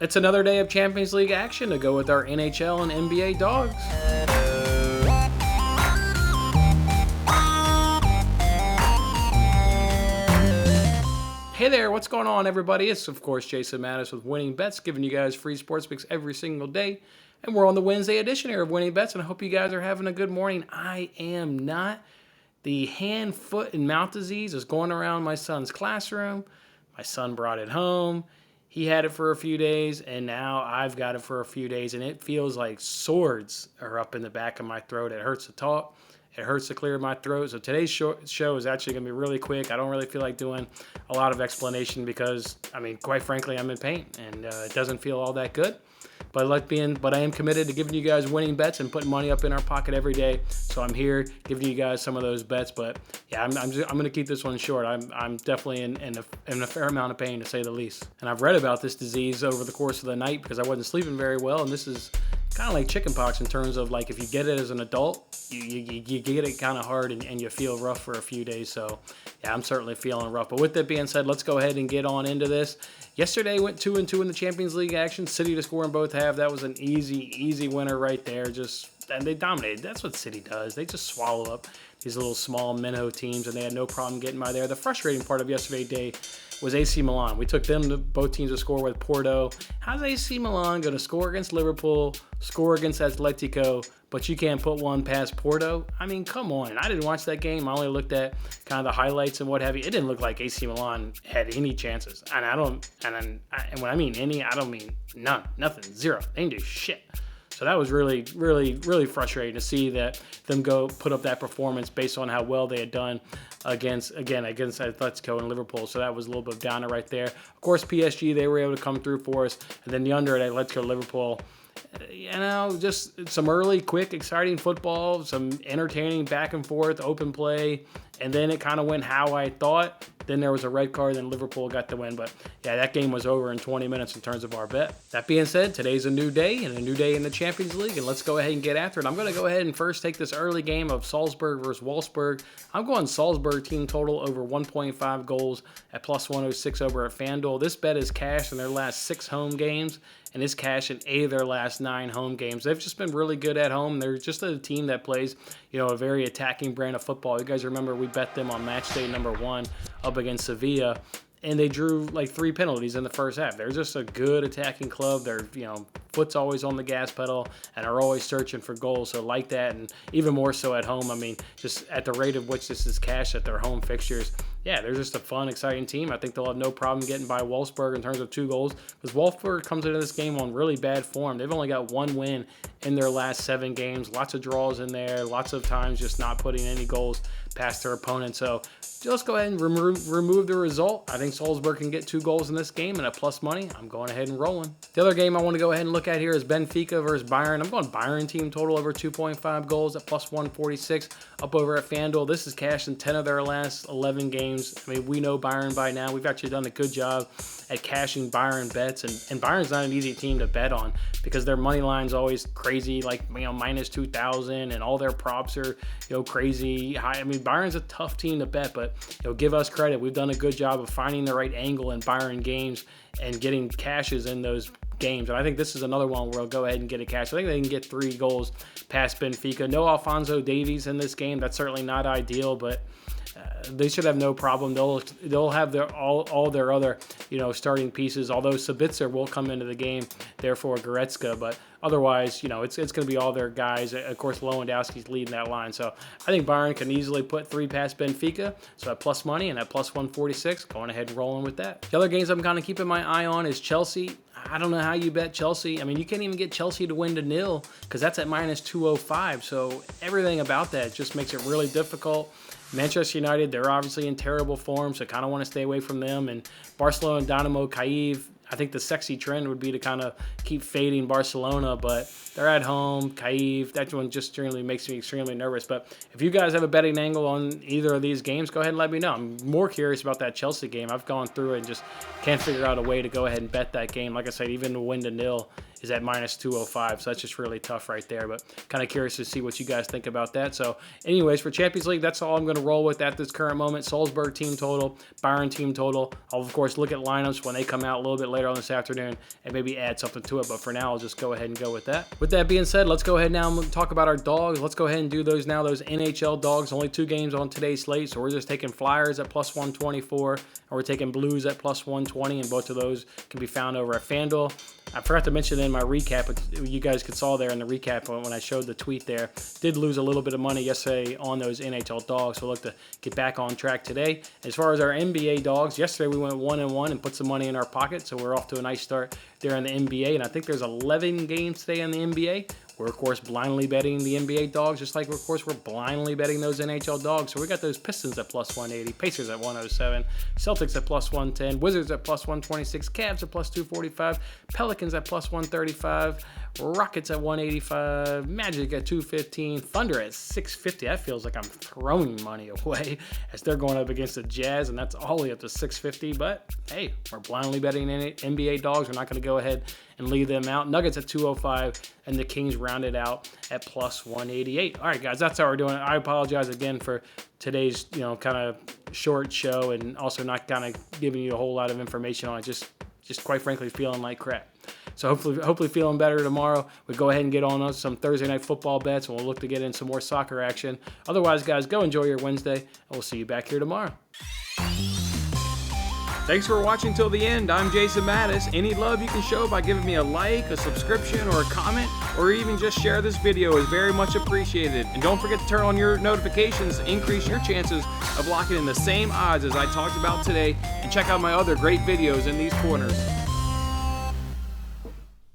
It's another day of Champions League action to go with our NHL and NBA dogs. Hey there, what's going on, everybody? It's, of course, Jason Mattis with Winning Bets, giving you guys free sports picks every single day. And we're on the Wednesday edition here of Winning Bets, and I hope you guys are having a good morning. I am not. The hand, foot, and mouth disease is going around my son's classroom. My son brought it home. He had it for a few days, and now I've got it for a few days, and it feels like swords are up in the back of my throat. It hurts to talk. It hurts to clear my throat. So today's show is actually going to be really quick. I don't really feel like doing a lot of explanation because, quite frankly, I'm in pain, and it doesn't feel all that good. But I am committed to giving you guys winning bets and putting money up in our pocket every day. So I'm here giving you guys some of those bets. But yeah, I'm going to keep this one short. I'm definitely in a fair amount of pain, to say the least. And I've read about this disease over the course of the night because I wasn't sleeping very well. And this is kind of like chickenpox in terms of, like, if you get it as an adult, you get it kind of hard and you feel rough for a few days. So yeah, I'm certainly feeling rough. But with that being said, let's go ahead and get on into this. Yesterday went 2-2 in the Champions League action. City to score in both halves. That was an easy winner right there. And they dominated. That's what City does. They just swallow up these little small minnow teams, and they had no problem getting by there. The frustrating part of yesterday's day was AC Milan. We took both teams to score with Porto. How's AC Milan going to score against Liverpool, score against Atletico, but you can't put one past Porto? I mean, come on. And I didn't watch that game. I only looked at kind of the highlights and what have you. It didn't look like AC Milan had any chances. And when I mean any, I don't mean none, nothing, zero. They didn't do shit. So that was really frustrating to see that them go put up that performance based on how well they had done against Atletico and Liverpool. So that was a little bit of downer right there. Of course, PSG, they were able to come through for us. And then the under at Atletico Liverpool, just some early, quick, exciting football, some entertaining back and forth, open play. And then it kind of went how I thought. Then there was a red card, and Liverpool got the win. But yeah, that game was over in 20 minutes in terms of our bet. That being said, today's a new day and a new day in the Champions League, and let's go ahead and get after it. I'm going to go ahead and first take this early game of Salzburg versus Wolfsburg. I'm going Salzburg team total over 1.5 goals at plus 106 over at FanDuel. This bet is cashed in their last 6 home games, and is cash in 8 of their last 9 home games. They've just been really good at home. They're just a team that plays, a very attacking brand of football. You guys remember we bet them on match day number 1 up against Sevilla, and they drew like 3 penalties in the first half. They're just a good attacking club. They're, foot's always on the gas pedal and are always searching for goals. So like that, and even more so at home. Just at the rate of which this is cash at their home fixtures, yeah, they're just a fun, exciting team. I think they'll have no problem getting by Wolfsburg in terms of 2 goals, because Wolfsburg comes into this game on really bad form. They've only got 1 win in their last 7 games. Lots of draws in there. Lots of times just not putting any goals past their opponent. So just go ahead and remove the result. I think Salzburg can get 2 goals in this game, and at plus money, I'm going ahead and rolling. The other game I want to go ahead and look at here is Benfica versus Bayern. I'm going Bayern team total over 2.5 goals at plus 146 up over at FanDuel. This is cash in 10 of their last 11 games. We know Bayern by now. We've actually done a good job at cashing Bayern bets, and Bayern's not an easy team to bet on because their money line's always crazy, like minus 2,000, and all their props are crazy high. Bayern's a tough team to bet, but give us credit. We've done a good job of finding the right angle in Bayern games and getting cashes in those games. And I think this is another one where I'll go ahead and get a cash. I think they can get 3 goals past Benfica. No Alphonso Davies in this game. That's certainly not ideal, but they should have no problem. They'll have all their other starting pieces. Although Sabitzer will come into the game, therefore Goretzka. But otherwise, it's going to be all their guys. Of course, Lewandowski's leading that line. So I think Bayern can easily put 3 past Benfica. So at plus money and at plus 146, going ahead and rolling with that. The other games I'm kind of keeping my eye on is Chelsea. I don't know how you bet Chelsea. You can't even get Chelsea to win to 0 because that's at minus 205. So everything about that just makes it really difficult. Manchester United, they're obviously in terrible form, so kind of want to stay away from them. And Barcelona and Dynamo Kyiv, I think the sexy trend would be to kind of keep fading Barcelona, but they're at home. Kyiv, that one just generally makes me extremely nervous. But if you guys have a betting angle on either of these games, go ahead and let me know. I'm more curious about that Chelsea game. I've gone through it and just can't figure out a way to go ahead and bet that game. Like I said, even to win to 0 is at minus 205. So that's just really tough right there. But kind of curious to see what you guys think about that. So anyways, for Champions League, that's all I'm going to roll with at this current moment. Salzburg team total, Bayern team total. I'll, of course, look at lineups when they come out a little bit later on this afternoon and maybe add something to it. But for now, I'll just go ahead and go with that. With that being said, let's go ahead now and talk about our dogs. Let's go ahead and do those now. Those NHL dogs, only 2 games on today's slate. So we're just taking Flyers at plus 124, and we're taking Blues at plus 120, and both of those can be found over at FanDuel. I forgot to mention in my recap, but you guys could saw there in the recap when I showed the tweet there, did lose a little bit of money yesterday on those NHL dogs, so we'll look to get back on track today. As far as our NBA dogs, yesterday we went 1-1 and put some money in our pocket, so we're off to a nice start there in the NBA, and I think there's 11 games today in the NBA. We're, of course, blindly betting the NBA dogs, just like, of course, we're blindly betting those NHL dogs. So we got those Pistons at plus 180, Pacers at 107, Celtics at plus 110, Wizards at plus 126, Cavs at plus 245, Pelicans at plus 135, Rockets at 185, Magic at 215, Thunder at 650. That feels like I'm throwing money away as they're going up against the Jazz, and that's all the way up to 650. But, hey, we're blindly betting NBA dogs. We're not going to go ahead and leave them out. Nuggets at 205, and the Kings rounded out at plus 188. All right, guys, that's how we're doing it. I apologize again for today's, kind of short show and also not kind of giving you a whole lot of information on it. Just quite frankly feeling like crap. So hopefully feeling better tomorrow. We go ahead and get on some Thursday night football bets, and we'll look to get in some more soccer action. Otherwise, guys, go enjoy your Wednesday, and we'll see you back here tomorrow. Thanks for watching till the end. I'm Jason Mattis. Any love you can show by giving me a like, a subscription, or a comment, or even just share this video is very much appreciated. And don't forget to turn on your notifications to increase your chances of locking in the same odds as I talked about today, and check out my other great videos in these corners.